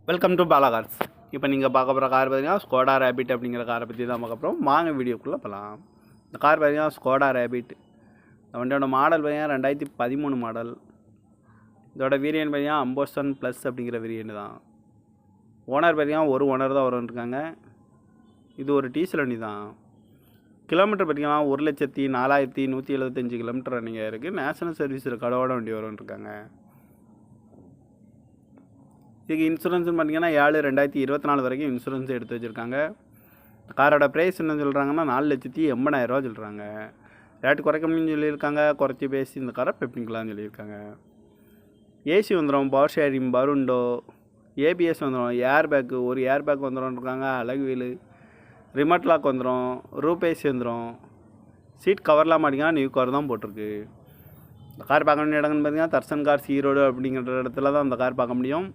Welcome to Bala cars. இப்போ நீங்கள் பார்க்க போகிற கார் பார்த்தீங்கன்னா ஸ்கோடா ரேபிட் அப்படிங்கிற காரை பற்றி தான் பார்க்க போகிறோம். வாங்க வீடியோக்குள்ளே போகலாம். இந்த கார் பார்த்தீங்கன்னா ஸ்கோடா ரேபிட். இந்த வண்டியோட மாடல் பார்த்தீங்கன்னா 2013 மாடல். இதோட வேரியன்ட் பார்த்தீங்கன்னா அம்போசன் ப்ளஸ் அப்படிங்கிற வேரியன்ட் தான். ஓனர் பார்த்தீங்கன்னா ஒரு ஓனர் தான் வரும்ன்ருக்காங்க. இது ஒரு டீசல் வண்டி தான். கிலோமீட்டர் பார்த்தீங்கன்னா 1,04,175 கிலோமீட்டர் ரன்னிங் இருக்குது. நேஷனல் சர்வீஸ் ரெக்கார்டோட வண்டி வரும்ன்ருக்காங்க. இதுக்கு இன்சூரன்ஸ்னு பார்த்தீங்கன்னா 7/2024 வரைக்கும் இன்சூரன்ஸ் எடுத்து வச்சுருக்காங்க. காரோட ப்ரைஸ் என்ன சொல்கிறாங்கன்னா 4,80,000 சொல்கிறாங்க. ரேட்டு குறைக்க முடியும்னு சொல்லியிருக்காங்க. குறைச்சி பேசி இந்த காரை பெப்பிங்கலாம்னு சொல்லியிருக்காங்க. ஏசி வந்துடும், பவர் ஷேரிங், பருண்டோ, ஏபிஎஸ் வந்துடும், ஏர் பேக்கு ஒரு ஏர் பேக் வந்துடும்ன்ருக்காங்க. அழகு வீலு, ரிமோட் லாக் வந்துடும், ரூப் ஏசி வந்துடும். சீட் கவர்லாம் மாட்டிங்கன்னா நியூ கவர் தான் போட்டிருக்கு. இந்த கார் பார்க்க வேண்டிய இடங்கள்னு பார்த்தீங்கன்னா தர்சன் கார்ஸ் ஈரோடு அப்படிங்கிற இடத்துல தான் இந்த கார் பார்க்க முடியும்.